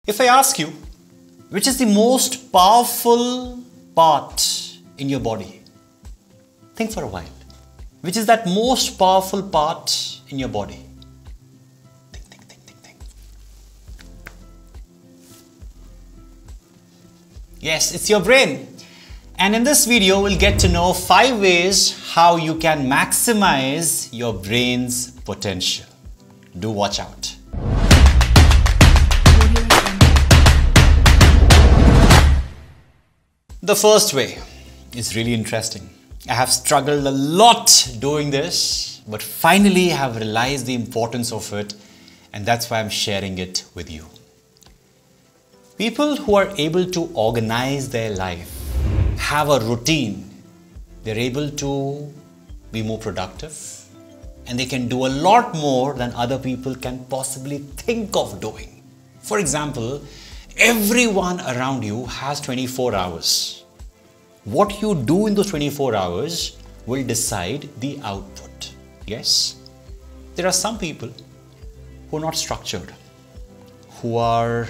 If I ask you, which is the most powerful part in your body? Think for a while. Which is that most powerful part in your body? Think. Yes, it's your brain. And in this video, we'll get to know 5 ways how you can maximize your brain's potential. Do watch out. The first way is really interesting. I have struggled a lot doing this, but finally I have realized the importance of it, and that's why I'm sharing it with you. People who are able to organize their life, have a routine, they're able to be more productive, and they can do a lot more than other people can possibly think of doing. For example, everyone around you has 24 hours. What you do in those 24 hours will decide the output. Yes, there are some people who are not structured, who are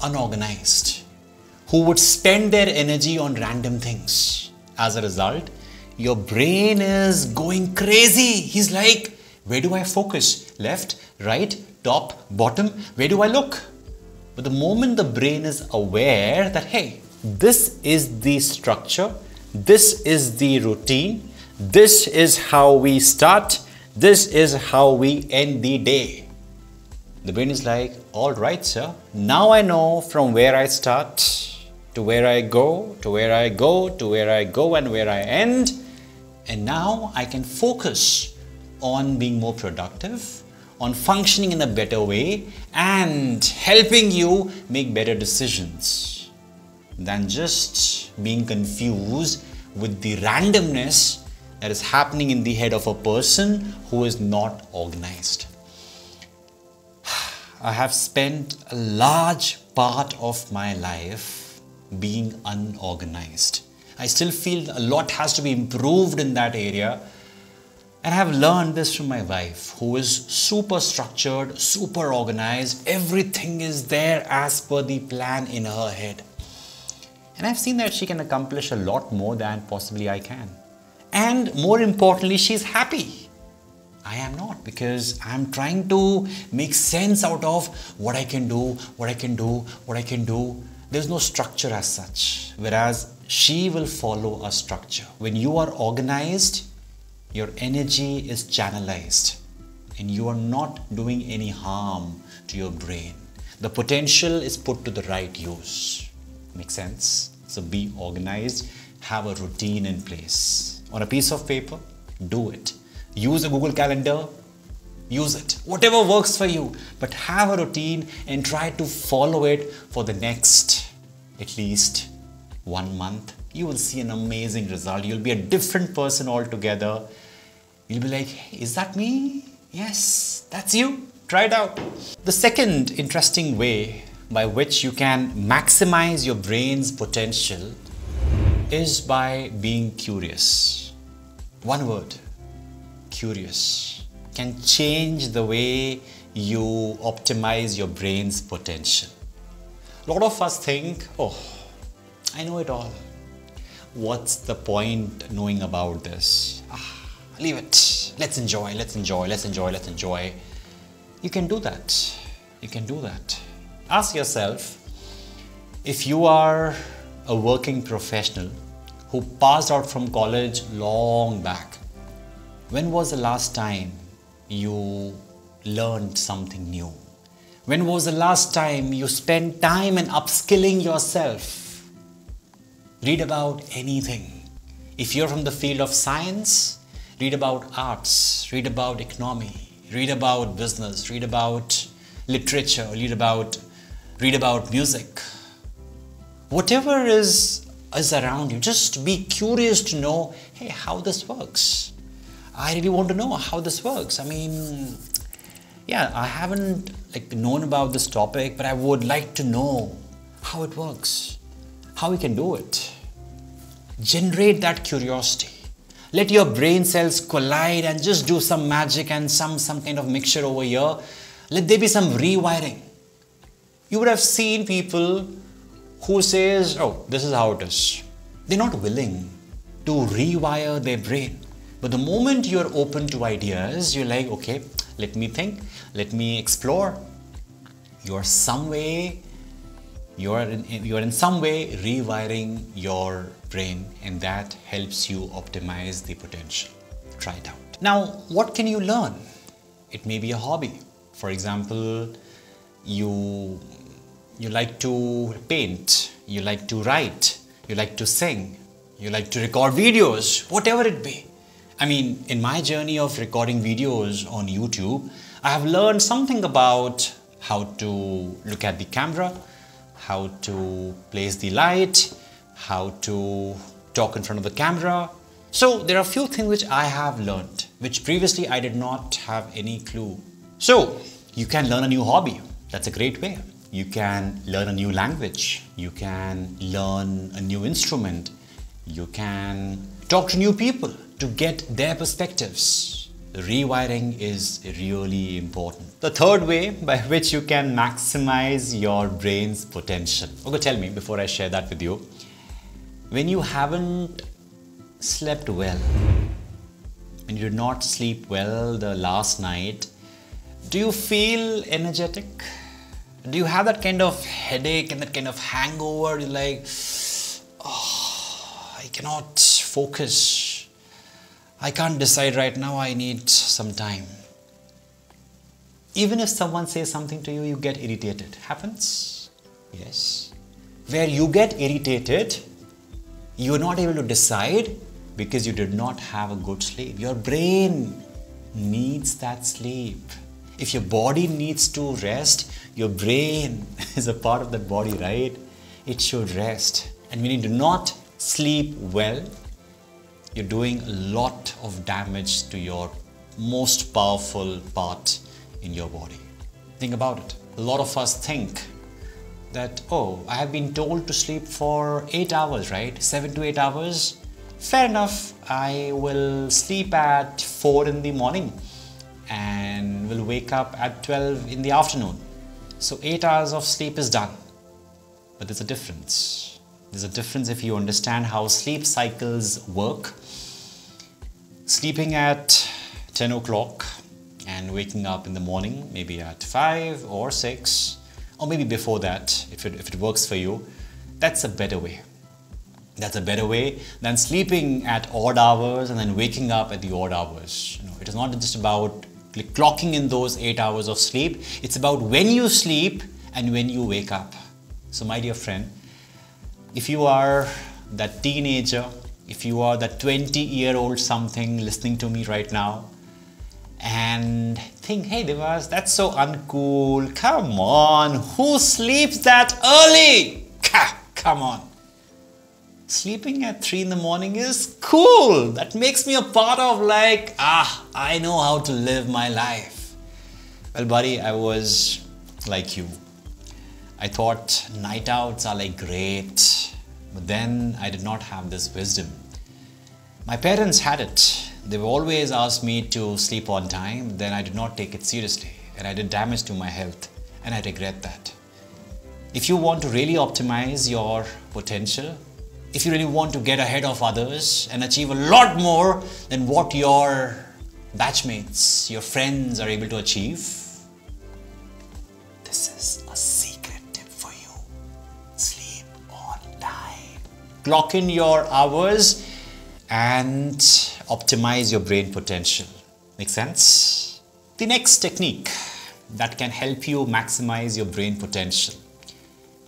unorganized, who would spend their energy on random things. As a result, your brain is going crazy. He's like, where do I focus? Left, right, top, bottom, where do I look? But the moment the brain is aware that, hey, this is the structure, this is the routine, this is how we start, this is how we end the day. The brain is like, all right, sir, now I know from where I start to where I go, to where I go, to where I go and where I end. And now I can focus on being more productive, on functioning in a better way and helping you make better decisions than just being confused with the randomness that is happening in the head of a person who is not organized. I have spent a large part of my life being unorganized. I still feel a lot has to be improved in that area. And I have learned this from my wife, who is super structured, super organized. Everything is there as per the plan in her head. And I've seen that she can accomplish a lot more than possibly I can. And more importantly, she's happy. I am not, because I'm trying to make sense out of what I can do, what I can do, what I can do. There's no structure as such, whereas she will follow a structure. When you are organized, your energy is channelized and you are not doing any harm to your brain. The potential is put to the right use. Makes sense? So be organized, have a routine in place. On a piece of paper, do it. Use a Google Calendar, use it. Whatever works for you, but have a routine and try to follow it for the next at least 1 month. You will see an amazing result. You'll be a different person altogether. You'll be like, hey, is that me? Yes, that's you. Try it out. The second interesting way by which you can maximize your brain's potential is by being curious. One word, curious, can change the way you optimize your brain's potential. A lot of us think, oh, I know it all. What's the point knowing about this? Leave it. Let's enjoy, let's enjoy, let's enjoy, let's enjoy. You can do that. You can do that. Ask yourself, if you are a working professional who passed out from college long back, when was the last time you learned something new? When was the last time you spent time in upskilling yourself? Read about anything. If you're from the field of science, read about arts, read about economy, read about business, read about literature, read about music. Whatever is around you, just be curious to know, hey, how this works. I really want to know how this works. I mean, yeah, I haven't known about this topic, but I would like to know how it works, how we can do it. Generate that curiosity. Let your brain cells collide and just do some magic and some kind of mixture over here. Let there be some rewiring. You would have seen people who says, oh, this is how it is. They're not willing to rewire their brain. But the moment you're open to ideas, you're like, okay, let me think, let me explore. You're in some way rewiring your brain, and that helps you optimize the potential. Try it out. Now, what can you learn? It may be a hobby. For example, you like to paint, you like to write, you like to sing, you like to record videos, whatever it be. I mean, in my journey of recording videos on YouTube, I have learned something about how to look at the camera, how to place the light, how to talk in front of the camera. So there are a few things which I have learned, which previously I did not have any clue. So you can learn a new hobby. That's a great way. You can learn a new language. You can learn a new instrument. You can talk to new people to get their perspectives. Rewiring is really important. The third way by which you can maximize your brain's potential. Okay, tell me before I share that with you. When you haven't slept well, when you did not sleep well the last night, do you feel energetic? Do you have that kind of headache and that kind of hangover? You're like, oh, I cannot focus. I can't decide right now, I need some time. Even if someone says something to you, you get irritated. Happens? Yes. Where you get irritated, you're not able to decide because you did not have a good sleep. Your brain needs that sleep. If your body needs to rest, your brain is a part of that body, right? It should rest. And when you do not sleep well, you're doing a lot of damage to your most powerful part in your body. Think about it. A lot of us think that, oh, I have been told to sleep for 8 hours, right? 7 to 8 hours. Fair enough. I will sleep at 4 in the morning and will wake up at 12 in the afternoon. So 8 hours of sleep is done. But there's a difference. There's a difference if you understand how sleep cycles work. Sleeping at 10 o'clock and waking up in the morning, maybe at 5 or 6, or maybe before that, if it works for you, that's a better way. That's a better way than sleeping at odd hours and then waking up at the odd hours. You know, it is not just about clocking in those 8 hours of sleep. It's about when you sleep and when you wake up. So my dear friend, if you are that teenager, if you are that 20-year-old something listening to me right now and think, hey Divas, that's so uncool. Come on, who sleeps that early? Come on. Sleeping at 3 in the morning is cool. That makes me a part of like, I know how to live my life. Well, buddy, I was like you. I thought night outs are like great, but then I did not have this wisdom. My parents had it. They always asked me to sleep on time, then I did not take it seriously and I did damage to my health, and I regret that. If you want to really optimize your potential, if you really want to get ahead of others and achieve a lot more than what your batchmates, your friends are able to achieve, this is a secret tip for you. Sleep on time. Clock in your hours and optimize your brain potential. Make sense? The next technique that can help you maximize your brain potential.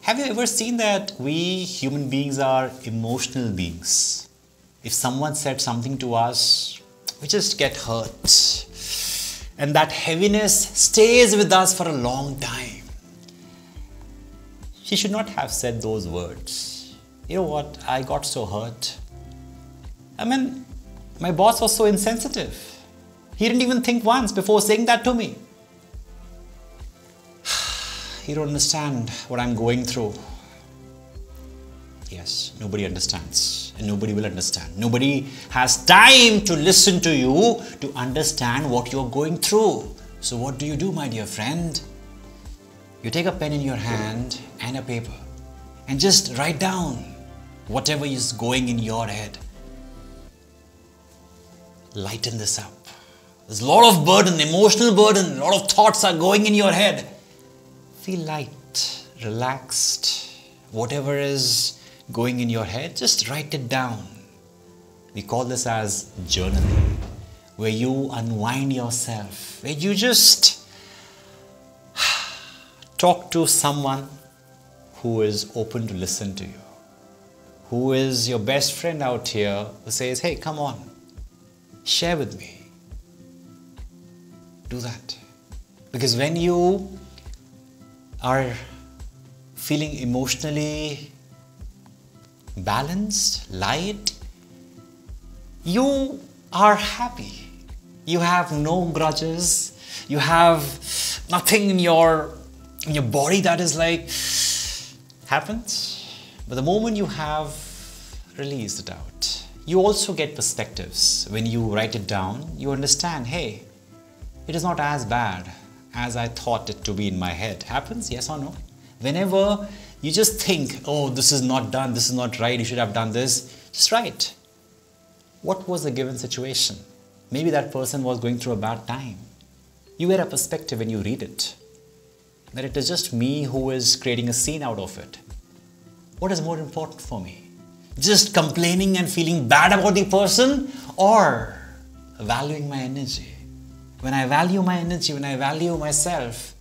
Have you ever seen that we human beings are emotional beings? If someone said something to us, we just get hurt. And that heaviness stays with us for a long time. She should not have said those words. You know what? I got so hurt. I mean, my boss was so insensitive. He didn't even think once before saying that to me. You don't understand what I'm going through. Yes, nobody understands and nobody will understand. Nobody has time to listen to you to understand what you're going through. So what do, my dear friend? You take a pen in your hand and a paper and just write down whatever is going in your head. Lighten this up. There's a lot of burden, emotional burden, a lot of thoughts are going in your head. Feel light, relaxed. Whatever is going in your head, just write it down. We call this as journaling, where you unwind yourself, where you just talk to someone who is open to listen to you, who is your best friend out here, who says, hey, come on, share with me. Do that. Because when you are feeling emotionally balanced, light, you are happy. You have no grudges. You have nothing in your body that is like happens. But the moment you have released it out, you also get perspectives. When you write it down, you understand, hey, it is not as bad as I thought it to be in my head. Happens, yes or no? Whenever you just think, oh, this is not done, this is not right, you should have done this, just write. What was the given situation? Maybe that person was going through a bad time. You get a perspective when you read it, that it is just me who is creating a scene out of it. What is more important for me? Just complaining and feeling bad about the person, or valuing my energy? When I value my energy, when I value myself,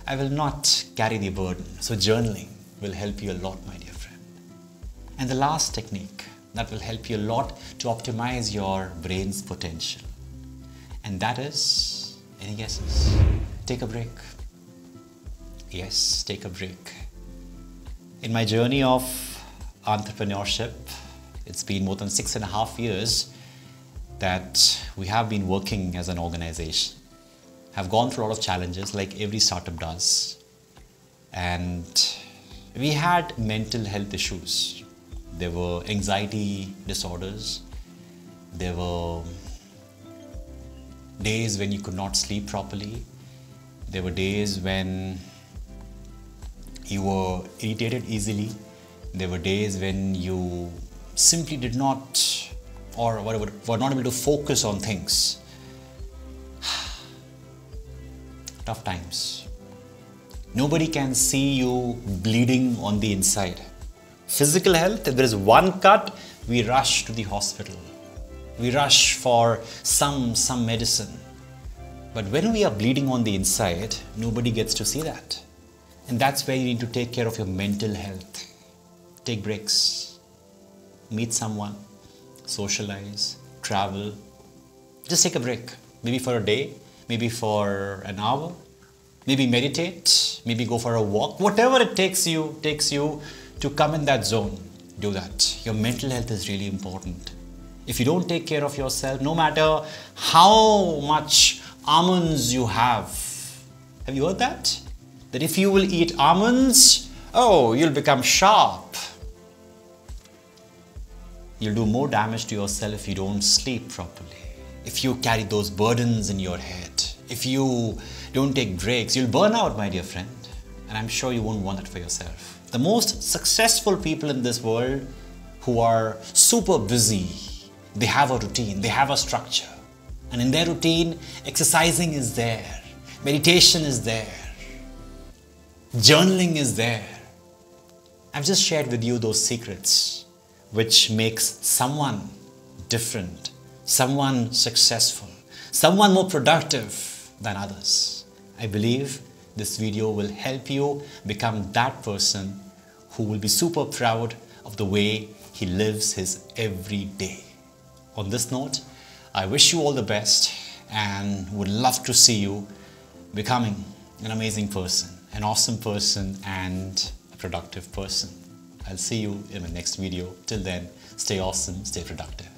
I will not carry the burden. So journaling will help you a lot, my dear friend. And the last technique that will help you a lot to optimize your brain's potential. And that is, any guesses? Take a break. Yes, take a break. In my journey of entrepreneurship, it's been more than 6.5 years that we have been working as an organization. Have gone through a lot of challenges like every startup does. And we had mental health issues. There were anxiety disorders. There were days when you could not sleep properly. There were days when you were irritated easily. There were days when you simply did not, or were not able to focus on things. Tough times. Nobody can see you bleeding on the inside. Physical health, if there is one cut, we rush to the hospital. We rush for some medicine. But when we are bleeding on the inside, nobody gets to see that. And that's where you need to take care of your mental health. Take breaks. Meet someone. Socialize. Travel. Just take a break. Maybe for a day. Maybe for an hour. Maybe meditate. Maybe go for a walk. Whatever it takes you to come in that zone. Do that. Your mental health is really important. If you don't take care of yourself, no matter how much almonds you have you heard that? That if you will eat almonds, oh, you'll become sharp. You'll do more damage to yourself if you don't sleep properly. If you carry those burdens in your head, if you don't take breaks, you'll burn out, my dear friend. And I'm sure you won't want that for yourself. The most successful people in this world who are super busy, they have a routine, they have a structure. And in their routine, exercising is there, meditation is there, journaling is there. I've just shared with you those secrets which makes someone different, someone successful, someone more productive than others. I believe this video will help you become that person who will be super proud of the way he lives his every day. On this note, I wish you all the best and would love to see you becoming an amazing person, an awesome person and a productive person. I'll see you in my next video. Till then, stay awesome, stay productive.